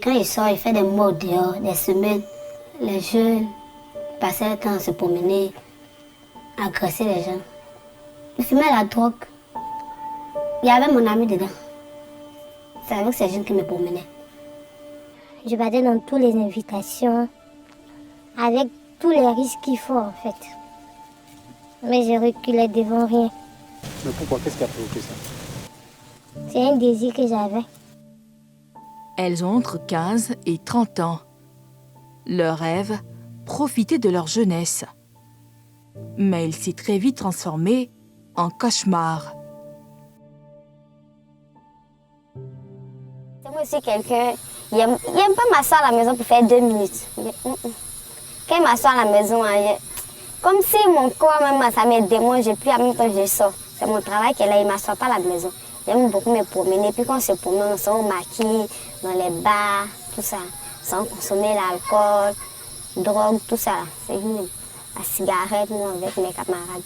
Quand il sort, il fait des mots dehors, des semaines. Les jeunes passaient le temps à se promener, à agresser les gens. Il fumait la drogue. Il y avait mon ami dedans. C'est avec ces jeunes qui me promenaient. Je partais dans toutes les invitations, avec tous les risques qu'il faut en fait. Mais je reculais devant rien. Mais pourquoi? Qu'est-ce qui a provoqué ça? C'est un désir que j'avais. Elles ont entre 15 et 30 ans. Leur rêve, profiter de leur jeunesse. Mais il s'est très vite transformé en cauchemar. C'est moi aussi quelqu'un, il n'aime pas m'asseoir à la maison pour faire 2 minutes. Quand il m'assoit à la maison, comme si mon corps même ça me démange et puis en même temps je sors. C'est mon travail qui est là, il ne m'assoit pas à la maison. J'aime beaucoup me promener. Puis quand on se promène, on sort au maquis, dans les bars, tout ça. Sans consommer l'alcool, drogue, tout ça. C'est la cigarette, nous, avec mes camarades.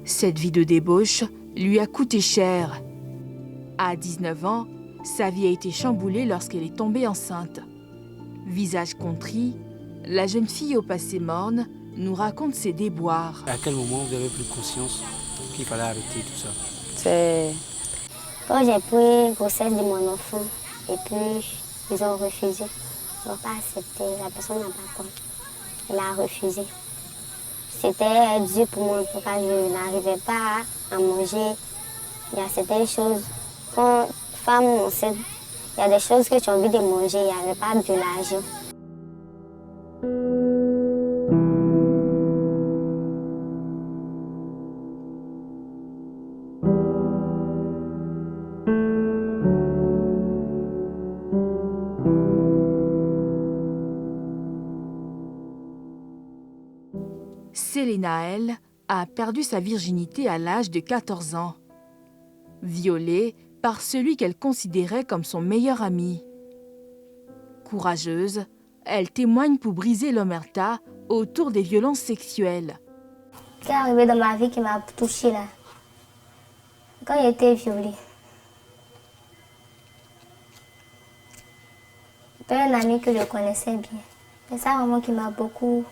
Cette vie de débauche lui a coûté cher. À 19 ans, sa vie a été chamboulée lorsqu'elle est tombée enceinte. Visage contrit, la jeune fille au passé morne nous raconte ses déboires. À quel moment vous avez pris conscience qu'il fallait arrêter tout ça? C'est quand j'ai pris grossesse de mon enfant et puis ils ont refusé. Ils n'ont pas accepté, la personne n'a pas compris. Elle a refusé. C'était dur pour moi, pourquoi je n'arrivais pas à manger. Il y a certaines choses, quand femme enceinte, il y a des choses que tu as envie de manger, il n'y avait pas de l'argent. Selena, elle, a perdu sa virginité à l'âge de 14 ans. Violée par celui qu'elle considérait comme son meilleur ami. Courageuse, elle témoigne pour briser l'omerta autour des violences sexuelles. Ce qui est arrivé dans ma vie qui m'a touchée là, quand j'ai été violée, c'était un ami que je connaissais bien. C'est ça vraiment qui m'a beaucoup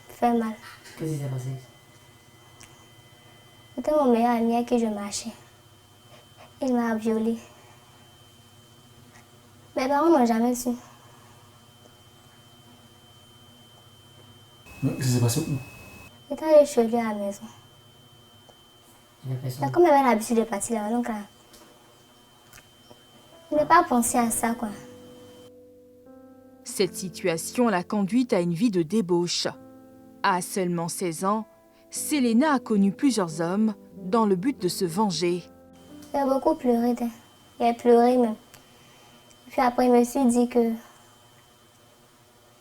fait mal. Qu'est-ce qui s'est passé? C'était mon meilleur ami à qui je marchais. Il m'a violée. Mes parents n'ont jamais su. Mais qu'est-ce qui s'est passé où? J'étais allée chez lui à la maison. Mais comme j'avais l'habitude de partir là, donc je n'ai pas pensé à ça, quoi. Cette situation l'a conduite à une vie de débauche. À seulement 16 ans, Selena a connu plusieurs hommes dans le but de se venger. J'ai beaucoup pleuré. J'ai pleuré même. Puis après, je me suis dit que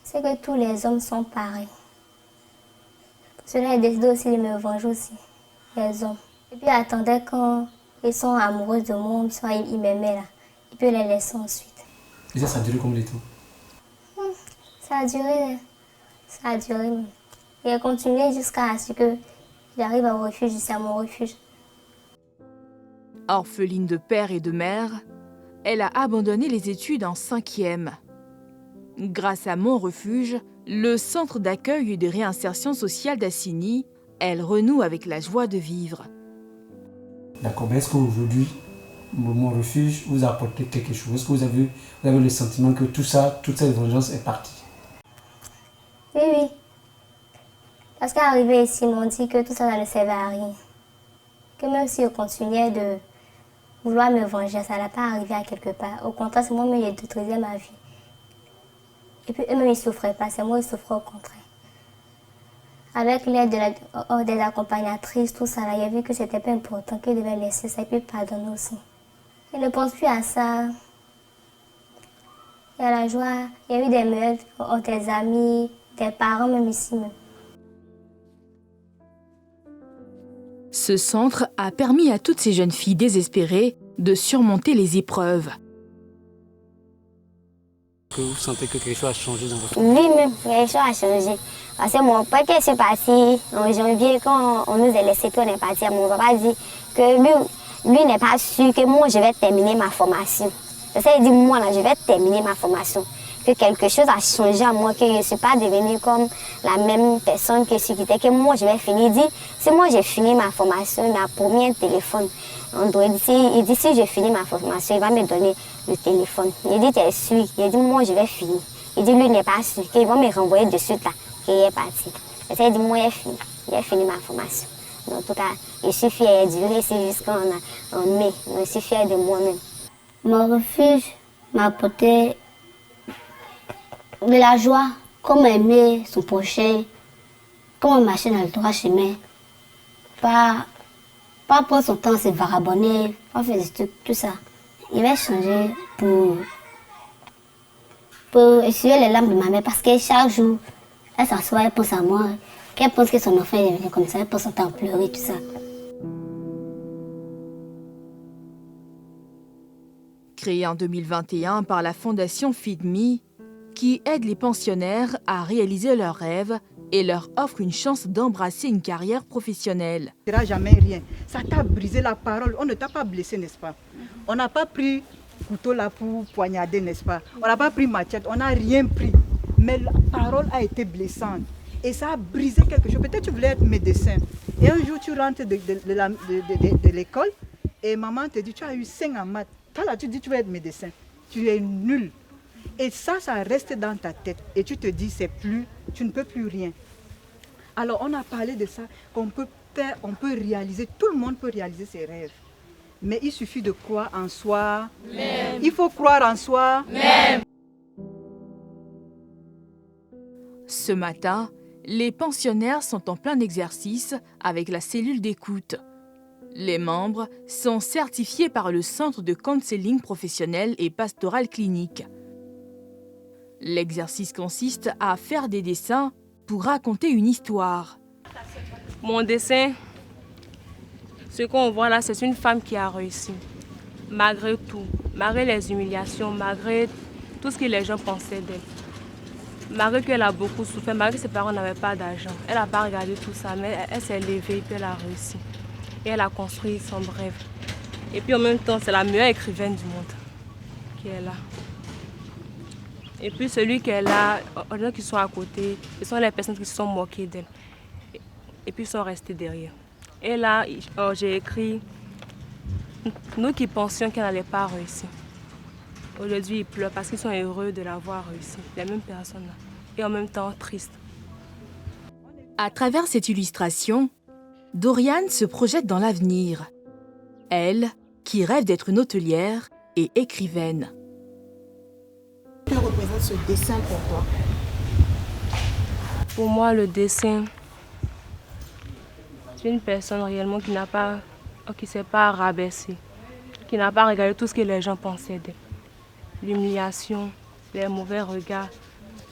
c'est que tous les hommes sont pareils. Cela a décidé aussi de me venger aussi, les hommes. Et puis j'attendais quand ils sont amoureux de moi, soit ils m'aimaient là. Et puis les laisser ensuite. Et ça a duré combien de temps? Ça a duré. Ça a duré. Et j'ai continué jusqu'à ce que j'arrive au refuge, jusqu'à mon refuge. Orpheline de père et de mère, elle a abandonné les études en 5e. Grâce à Mon Refuge, le centre d'accueil et de réinsertion sociale d'Assigny, elle renoue avec la joie de vivre. D'accord, mais est-ce qu'aujourd'hui, Mon Refuge vous a apporté quelque chose? Est-ce que vous avez le sentiment que tout ça, toute cette vengeance est partie? Oui. Parce qu'arrivé ici, ils m'ont dit que tout ça ne servait à rien. Que même si je continuais de vouloir me venger, ça n'allait pas arriver à quelque part. Au contraire, c'est moi-même qui détruisais ma vie. Et puis eux-mêmes, ils ne souffraient pas, c'est moi qui souffrais au contraire. Avec l'aide des accompagnatrices, tout ça, là, j'ai vu que c'était pas important, qu'ils devaient laisser ça et puis pardonner aussi. Je ne pense plus à ça. Il y a la joie, il y a eu des meufs, des amis, des parents, même ici. Même. Ce centre a permis à toutes ces jeunes filles désespérées de surmonter les épreuves. Que vous sentez que quelque chose a changé dans votre vie? Oui, même, quelque chose a changé. Parce que mon père, qui est parti en janvier, quand on nous a laissé, puis on est parti, mon papa dit que lui n'est pas sûr que moi, je vais terminer ma formation. Ça veut dire, moi, là, je vais terminer ma formation. Que quelque chose a changé en moi, que je ne suis pas devenue comme la même personne que celui qui était, que moi, je vais finir. Il dit, si moi, j'ai fini ma formation, il m'a promis un téléphone Android. Il dit, si j'ai fini ma formation, il va me donner le téléphone. Il dit, tu es sûr? Il dit, moi, je vais finir. Il dit, lui, il n'est pas sûr, qu'il va me renvoyer de suite là, qu'il est parti. Et ça, il dit, moi, j'ai fini ma formation. Donc, en tout cas, je suis fière de durer ici jusqu'en mai. Donc, je suis fière de moi-même. Mon refuge m'a apporté de la joie, comment aimer son prochain, comment marcher dans le droit chemin, pas prendre son temps à se vagabonder, pas faire des trucs, tout ça. Il va changer pour essuyer les larmes de ma mère parce que chaque jour, elle s'assoit, elle pense à moi, qu'elle pense que son enfant est devenu comme ça, elle pense son temps à pleurer, tout ça. Créée en 2021 par la fondation Feed Me, qui aide les pensionnaires à réaliser leurs rêves et leur offre une chance d'embrasser une carrière professionnelle. Tu ne jamais rien. Ça t'a brisé la parole. On ne t'a pas blessé, n'est-ce pas? On n'a pas pris couteau là pour poignarder, n'est-ce pas? On n'a pas pris machette, on n'a rien pris. Mais la parole a été blessante. Et ça a brisé quelque chose. Peut-être que tu voulais être médecin. Et un jour, tu rentres de l'école et maman te dit, tu as eu 5 en maths. Toi là, tu dis, tu veux être médecin. Tu es nul. Et ça reste dans ta tête. Et tu te dis, tu ne peux plus rien. Alors, on a parlé de ça, qu'on peut faire, on peut réaliser, tout le monde peut réaliser ses rêves. Mais il suffit de croire en soi. Même. Il faut croire en soi. Même. Ce matin, les pensionnaires sont en plein exercice avec la cellule d'écoute. Les membres sont certifiés par le Centre de counseling professionnel et pastoral clinique. L'exercice consiste à faire des dessins pour raconter une histoire. Mon dessin, ce qu'on voit là, c'est une femme qui a réussi. Malgré tout, malgré les humiliations, malgré tout ce que les gens pensaient d'elle. Malgré qu'elle a beaucoup souffert, malgré que ses parents n'avaient pas d'argent. Elle n'a pas regardé tout ça, mais elle s'est levée et puis elle a réussi. Et elle a construit son rêve. Et puis en même temps, c'est la meilleure écrivaine du monde qui est là. Et puis celui qu'elle a, les gens qui sont à côté, ce sont les personnes qui se sont moquées d'elle. Et puis ils sont restés derrière. Et là, j'ai écrit, nous qui pensions qu'elle n'allait pas réussir. Aujourd'hui, ils pleurent parce qu'ils sont heureux de l'avoir réussi. Les mêmes personnes là. Et en même temps, tristes. À travers cette illustration, Doriane se projette dans l'avenir. Elle, qui rêve d'être une hôtelière et écrivaine. Que représente ce dessin pour toi? Pour moi, le dessin, c'est une personne réellement qui ne s'est pas rabaissée, qui n'a pas regardé tout ce que les gens pensaient d'elle. L'humiliation, les mauvais regards,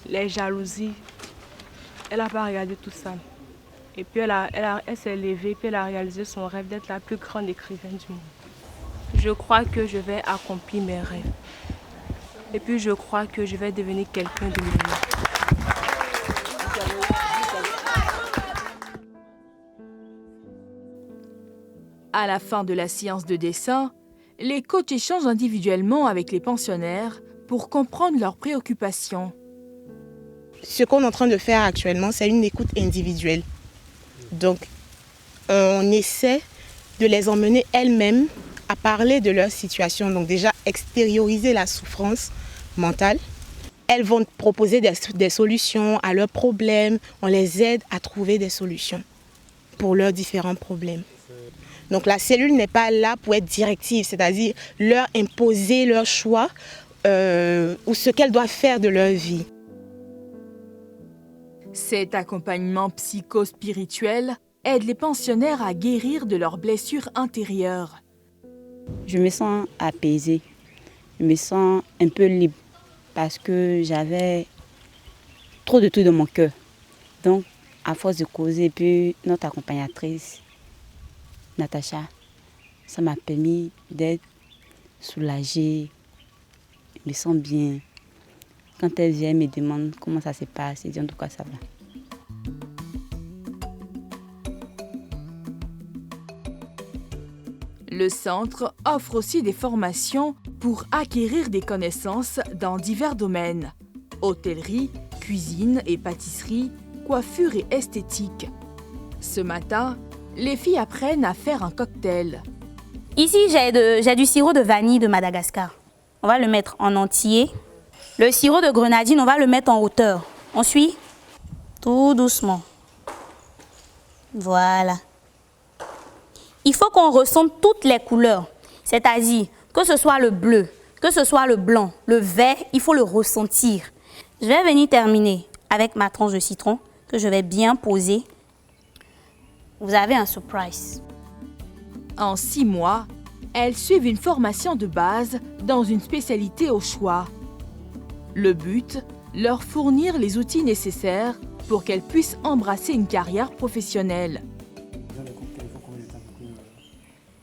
les jalousies. Elle n'a pas regardé tout ça. Et puis elle s'est levée, puis elle a réalisé son rêve d'être la plus grande écrivaine du monde. Je crois que je vais accomplir mes rêves. Et puis je crois que je vais devenir quelqu'un de meilleur. À la fin de la séance de dessin, les coachs échangent individuellement avec les pensionnaires pour comprendre leurs préoccupations. Ce qu'on est en train de faire actuellement, c'est une écoute individuelle. Donc, on essaie de les emmener elles-mêmes à parler de leur situation. Donc déjà, extérioriser la souffrance mentale. Elles vont proposer des solutions à leurs problèmes. On les aide à trouver des solutions pour leurs différents problèmes. Donc la cellule n'est pas là pour être directive, c'est-à-dire leur imposer leur choix ou ce qu'elles doivent faire de leur vie. Cet accompagnement psycho-spirituel aide les pensionnaires à guérir de leurs blessures intérieures. Je me sens apaisée, je me sens un peu libre parce que j'avais trop de tout dans mon cœur. Donc, à force de causer, puis notre accompagnatrice, Natacha, ça m'a permis d'être soulagée, je me sens bien. Quand elle vient, elle me demande comment ça se passe, je dis en tout cas ça va. Le centre offre aussi des formations pour acquérir des connaissances dans divers domaines. Hôtellerie, cuisine et pâtisserie, coiffure et esthétique. Ce matin, les filles apprennent à faire un cocktail. Ici, j'ai du sirop de vanille de Madagascar. On va le mettre en entier. Le sirop de grenadine, on va le mettre en hauteur. On suit tout doucement. Voilà. Il faut qu'on ressente toutes les couleurs. C'est-à-dire que ce soit le bleu, que ce soit le blanc, le vert, il faut le ressentir. Je vais venir terminer avec ma tranche de citron que je vais bien poser. Vous avez un surprise. En 6 mois, elles suivent une formation de base dans une spécialité au choix. Le but, leur fournir les outils nécessaires pour qu'elles puissent embrasser une carrière professionnelle.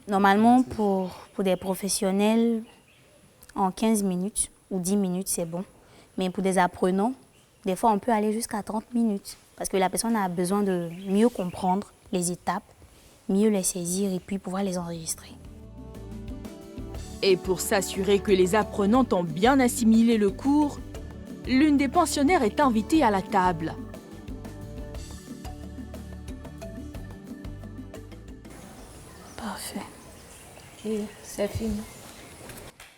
Normalement, pour des professionnels, en 15 minutes ou 10 minutes, c'est bon. Mais pour des apprenants, des fois, on peut aller jusqu'à 30 minutes. Parce que la personne a besoin de mieux comprendre les étapes, mieux les saisir et puis pouvoir les enregistrer. Et pour s'assurer que les apprenantes ont bien assimilé le cours, l'une des pensionnaires est invitée à la table. Parfait. Et c'est fini.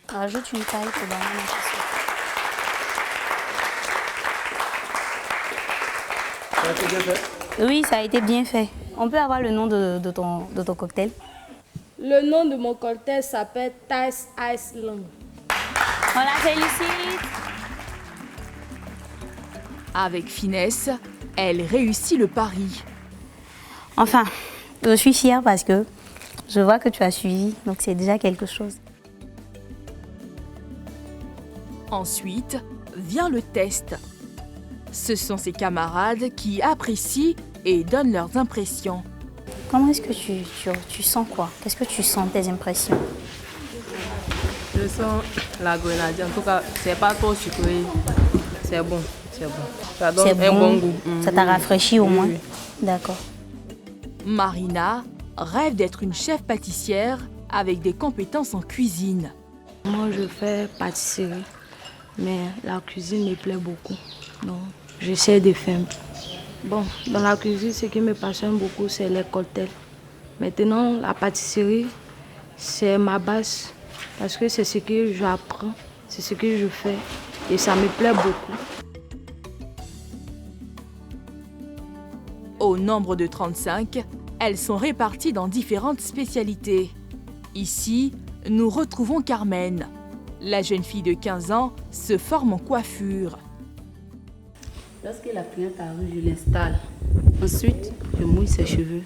Rajoute une taille pour donner ma question. Ça a été bien fait? Oui, ça a été bien fait. On peut avoir le nom de ton cocktail? Le nom de mon cocktail s'appelle Thais Iceland. On la félicite. Avec finesse, elle réussit le pari. Enfin, je suis fière parce que je vois que tu as suivi, donc c'est déjà quelque chose. Ensuite, vient le test. Ce sont ses camarades qui apprécient et donnent leurs impressions. Comment est-ce que tu sens quoi? Qu'est-ce que tu sens, tes impressions? Je sens la grenadine. En tout cas, c'est pas trop sucré. C'est bon, c'est bon. Ça donne un bon goût. Ça t'a rafraîchi au moins? Oui. D'accord. Marina rêve d'être une chef pâtissière avec des compétences en cuisine. Moi, je fais pâtisserie, mais la cuisine me plaît beaucoup. Donc, j'essaie de faire. Bon, dans la cuisine, ce qui me passionne beaucoup, c'est les cocktails. Maintenant, la pâtisserie, c'est ma base parce que c'est ce que j'apprends, c'est ce que je fais et ça me plaît beaucoup. Au nombre de 35, elles sont réparties dans différentes spécialités. Ici, nous retrouvons Carmen. La jeune fille de 15 ans se forme en coiffure. Lorsque la cliente arrive, je l'installe. Ensuite, je mouille ses cheveux.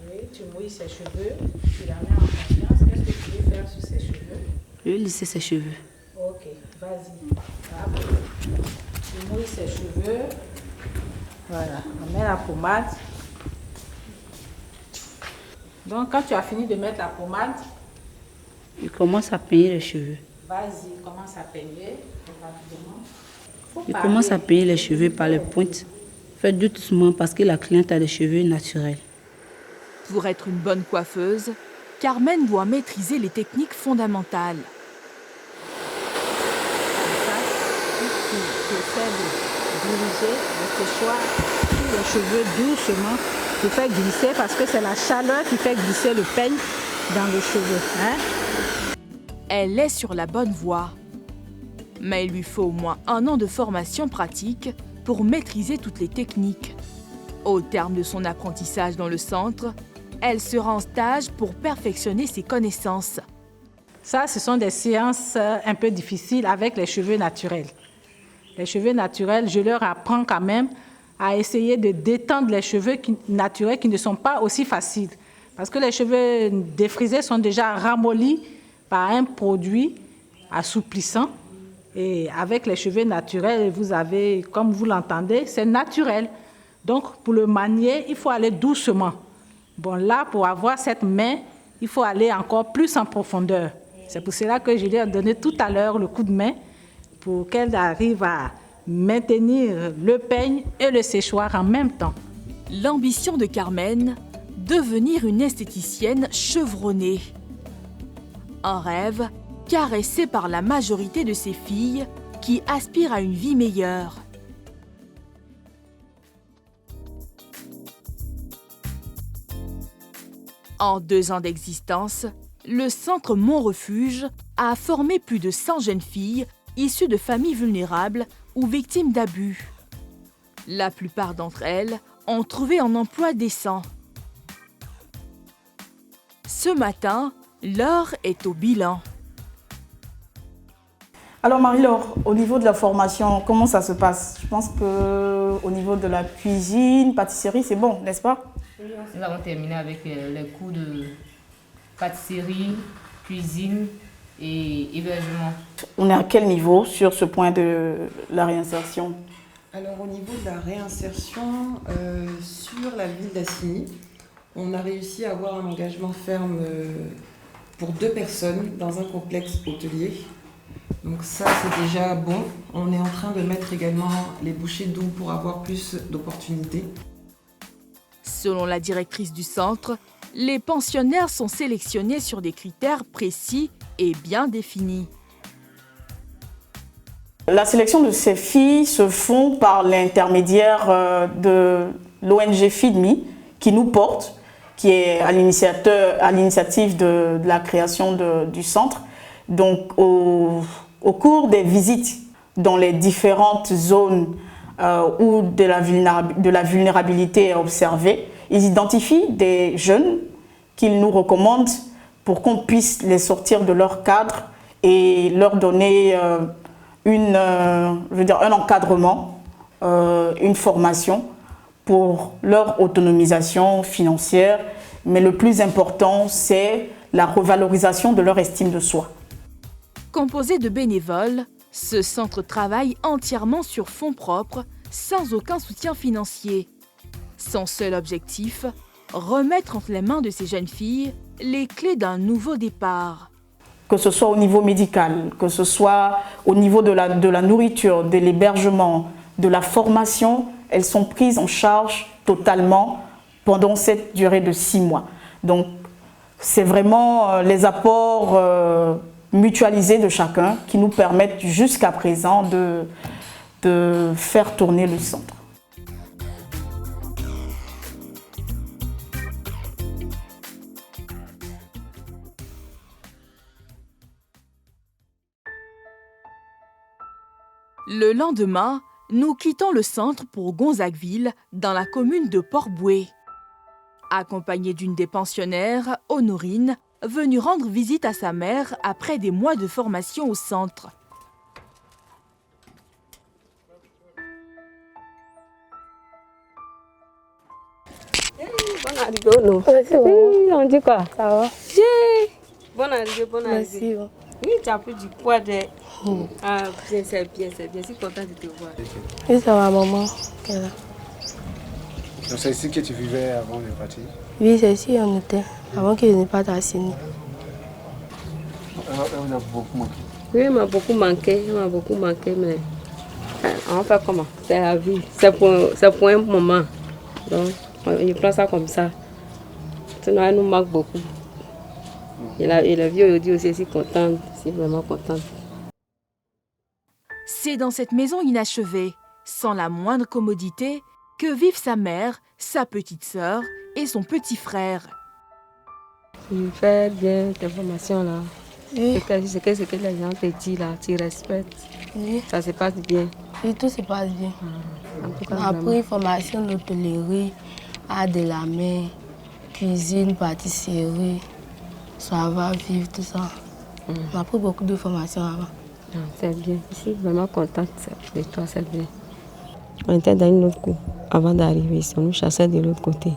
Oui, tu mouilles ses cheveux, tu la mets en confiance. Qu'est-ce que tu veux faire sur ses cheveux? Je vais lisser ses cheveux. Ok, vas-y. Tu mouilles ses cheveux. Voilà, on met la pommade. Donc, quand tu as fini de mettre la pommade, Je commence à peigner les cheveux. vas-y, commence à peigner rapidement. Je commence à peigner les cheveux par les pointes. Faites doucement parce que la cliente a des cheveux naturels. Pour être une bonne coiffeuse, Carmen doit maîtriser les techniques fondamentales. Tu essaies de diriger le séchoir sur les cheveux doucement. Tu fais glisser parce que c'est la chaleur qui fait glisser le peigne dans les cheveux. Hein? Elle est sur la bonne voie. Mais il lui faut au moins 1 an de formation pratique pour maîtriser toutes les techniques. Au terme de son apprentissage dans le centre, elle sera en stage pour perfectionner ses connaissances. Ça, ce sont des séances un peu difficiles avec les cheveux naturels. Les cheveux naturels, je leur apprends quand même à essayer de détendre les cheveux naturels qui ne sont pas aussi faciles. Parce que les cheveux défrisés sont déjà ramollis par un produit assouplissant. Et avec les cheveux naturels, vous avez, comme vous l'entendez, c'est naturel. Donc, pour le manier, il faut aller doucement. Bon, là, pour avoir cette main, il faut aller encore plus en profondeur. C'est pour cela que je lui ai donné tout à l'heure le coup de main pour qu'elle arrive à maintenir le peigne et le séchoir en même temps. L'ambition de Carmen, devenir une esthéticienne chevronnée. Un rêve caressé par la majorité de ces filles qui aspirent à une vie meilleure. En 2 ans d'existence, le centre Mon Refuge a formé plus de 100 jeunes filles issues de familles vulnérables ou victimes d'abus. La plupart d'entre elles ont trouvé un emploi décent. Ce matin, Laure est au bilan. Alors Marie-Laure, au niveau de la formation, comment ça se passe? Je pense qu'au niveau de la cuisine, pâtisserie, c'est bon, n'est-ce pas? Nous avons terminé avec les cours de pâtisserie, cuisine et hébergement. On est à quel niveau sur ce point de la réinsertion? Alors au niveau de la réinsertion, sur la ville d'Assigny, on a réussi à avoir un engagement ferme pour 2 personnes dans un complexe hôtelier. Donc ça c'est déjà bon. On est en train de mettre également les bouchées doubles pour avoir plus d'opportunités. Selon la directrice du centre, les pensionnaires sont sélectionnés sur des critères précis et bien définis. La sélection de ces filles se font par l'intermédiaire de l'ONG FeedMe qui nous porte, qui est à l'initiative de la création du centre. Donc au cours des visites dans les différentes zones où de la vulnérabilité est observée, ils identifient des jeunes qu'ils nous recommandent pour qu'on puisse les sortir de leur cadre et leur donner un encadrement, une formation pour leur autonomisation financière. Mais le plus important, c'est la revalorisation de leur estime de soi. Composé de bénévoles, ce centre travaille entièrement sur fonds propres, sans aucun soutien financier. Son seul objectif, remettre entre les mains de ces jeunes filles les clés d'un nouveau départ. Que ce soit au niveau médical, que ce soit au niveau de la nourriture, de l'hébergement, de la formation, elles sont prises en charge totalement pendant cette durée de 6 mois. Donc, c'est vraiment les apports mutualisés de chacun qui nous permettent jusqu'à présent de faire tourner le centre. Le lendemain, nous quittons le centre pour Gonzagueville, dans la commune de Port-Bouët. Accompagnée d'une des pensionnaires, Honorine, venue rendre visite à sa mère après des mois de formation au centre. Bonne arrivée, on dit quoi? Ça va? Bonne arrivée, bonne arrivée. Merci. Oui, tu as pris du poids de... Ah, bien, c'est bien, c'est bien. Je suis contente de te voir. Oui, ça va, maman. Donc c'est ici que tu vivais avant de partir? Oui, c'est ici on était, avant que je ne parte à Assigny. On a beaucoup manqué. Oui, il m'a beaucoup manqué, mais on va faire comment? C'est la vie, c'est pour un moment. Donc, je prends ça comme ça. Sinon, elle nous manque beaucoup. Et la vie aujourd'hui aussi, je suis contente, je suis vraiment contente. C'est dans cette maison inachevée, sans la moindre commodité, que vivent sa mère, sa petite sœur et son petit frère. Tu fais bien tes formations là. Oui. Ce que les gens te disent là, tu respectes. Oui. Ça se passe bien. Oui, tout se passe bien. En tout cas, on a pris formation d'hôtellerie, art de la main, cuisine, pâtisserie, savoir-vivre, tout ça. On a pris beaucoup de formations avant. C'est bien. Je suis vraiment contente de toi, c'est bien. On était dans une autre cour avant d'arriver ici. On nous chassait de l'autre côté.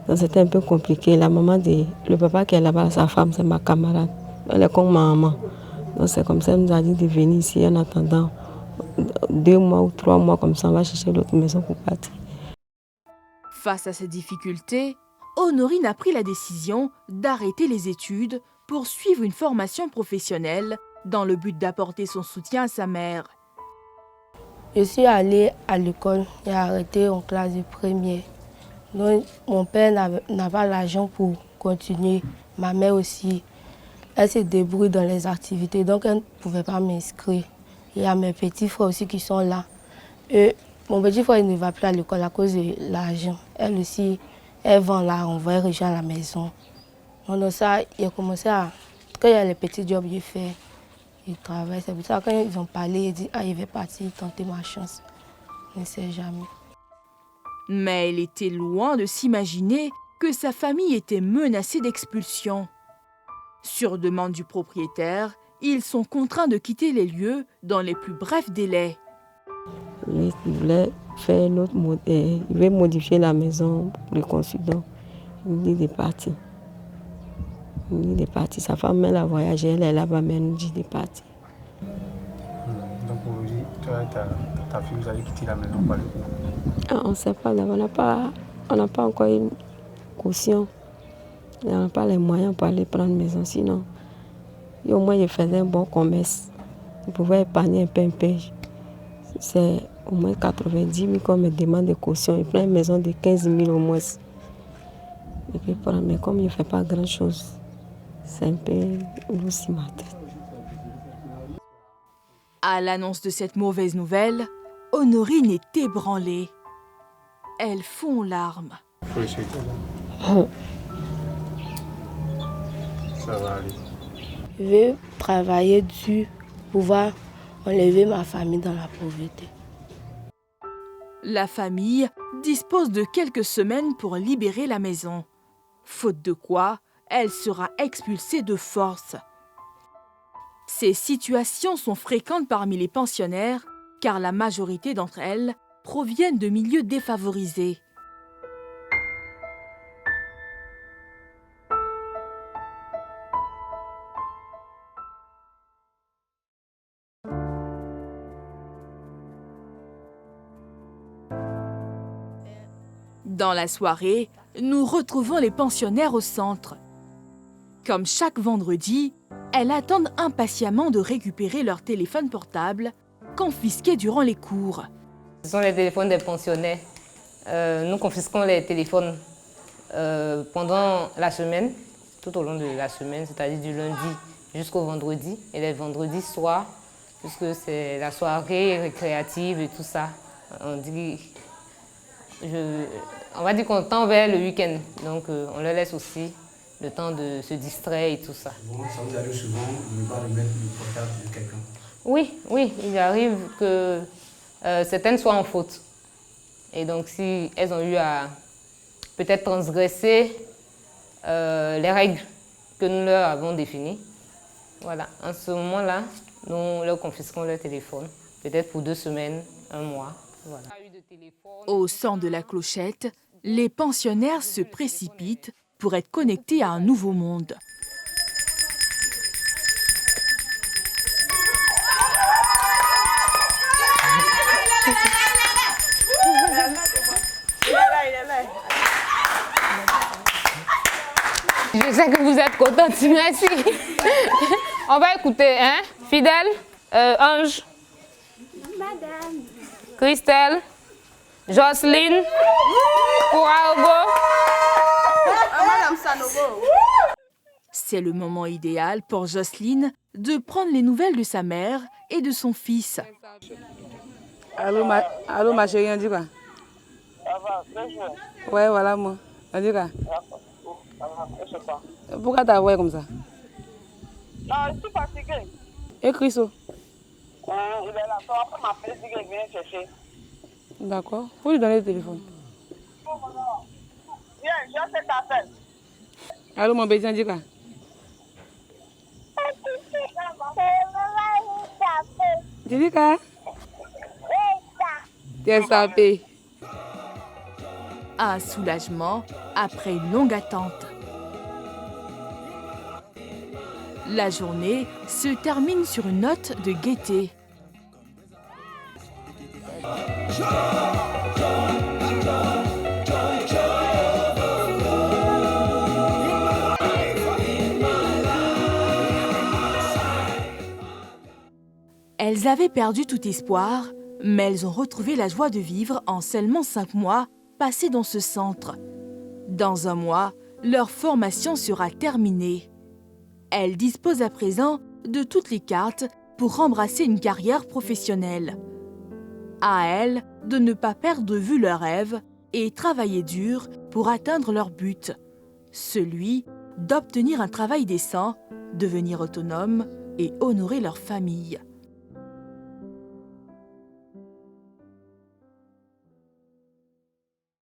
Donc c'était un peu compliqué. Le papa qui est là-bas, sa femme, c'est ma camarade. Elle est comme ma maman. Donc c'est comme ça qu'elle nous a dit de venir ici en attendant 2 mois ou 3 mois comme ça. On va chercher l'autre maison pour partir. Face à ces difficultés, Honorine a pris la décision d'arrêter les études pour suivre une formation professionnelle dans le but d'apporter son soutien à sa mère. Je suis allée à l'école et arrêté en classe de première. Donc, mon père n'avait pas l'argent pour continuer, ma mère aussi. Elle se débrouille dans les activités, donc elle ne pouvait pas m'inscrire. Il y a mes petits frères aussi qui sont là. Et mon petit frère il ne va plus à l'école à cause de l'argent. Elle aussi, elle vend là, on va rejoindre à la maison. Donc ça, il a commencé à... Quand il y a les petits jobs qu'il fait, il travaille. C'est pour ça que quand ils ont parlé, il dit « Ah, il va partir tenter ma chance. » Il ne sait jamais. Mais elle était loin de s'imaginer que sa famille était menacée d'expulsion. Sur demande du propriétaire, ils sont contraints de quitter les lieux dans les plus brefs délais. Il voulait faire un autre modèle. Il veut modifier la maison pour le consultant. Il dit de partir. Il dit de partir. Sa femme, elle a voyagé, elle est là-bas, mais elle nous dit de partir. Donc aujourd'hui, toi et ta fille, vous allez quitter la maison par le coup? On ne sait pas, on n'a pas encore une caution. On n'a pas les moyens pour aller prendre une maison. Sinon, au moins, il faisait un bon commerce. Il pouvait épargner un peu. C'est au moins 90 000 qu'on me demande de caution. Il prend une maison de 15 000 au moins. Et puis, mais comme il ne fait pas grand-chose, c'est un peu lourd sur ma tête. À l'annonce de cette mauvaise nouvelle, Honorine est ébranlée. Elle fond en larmes. Ça va aller. Je veux travailler dur pour pouvoir enlever ma famille dans la pauvreté. La famille dispose de quelques semaines pour libérer la maison. Faute de quoi, elle sera expulsée de force. Ces situations sont fréquentes parmi les pensionnaires car la majorité d'entre elles proviennent de milieux défavorisés. Dans la soirée, nous retrouvons les pensionnaires au centre. Comme chaque vendredi, elles attendent impatiemment de récupérer leur téléphone portable, confisqué durant les cours. Ce sont les téléphones des pensionnaires. Nous confisquons les téléphones pendant la semaine, tout au long de la semaine, c'est-à-dire du lundi jusqu'au vendredi, et les vendredis soirs, puisque c'est la soirée récréative et tout ça. On va dire qu'on tend vers le week-end, donc on leur laisse aussi le temps de se distraire et tout ça. Bon, ça vous arrive souvent de ne pas remettre le portable de quelqu'un? Oui, il arrive que certaines soient en faute. Et donc si elles ont eu à peut-être transgresser les règles que nous leur avons définies, voilà, en ce moment-là, nous leur confisquons leur téléphone, peut-être pour 2 semaines, 1 mois. Voilà. Au son de la clochette, les pensionnaires se précipitent pour être connectés à un nouveau monde. Je sais que vous êtes contente, merci. On va écouter, hein? Fidèle, Ange, Madame, Christelle, Jocelyne, Kouraogo. Madame Sanogo. C'est le moment idéal pour Jocelyne de prendre les nouvelles de sa mère et de son fils. Allô, ma chérie, on dit quoi? Ça va, bien joué. Ouais, voilà, moi. On dit quoi? Je sais pas. Pourquoi t'as voix comme ça? Non, je suis fatiguée. Et Christo? Il est là, ça va pas m'appeler si il vient chercher. D'accord. Faut lui donner le téléphone. Viens, je sais t'appelle. Allô, mon bébé, on dit quoi? Tu dis quoi? T'es sapé. Un soulagement après une longue attente. La journée se termine sur une note de gaieté. Elles avaient perdu tout espoir, mais elles ont retrouvé la joie de vivre en seulement 5 mois passés dans ce centre. Dans 1 mois, leur formation sera terminée. Elle dispose à présent de toutes les cartes pour embrasser une carrière professionnelle. À elles de ne pas perdre de vue leurs rêves et travailler dur pour atteindre leur but, celui d'obtenir un travail décent, devenir autonome et honorer leur famille.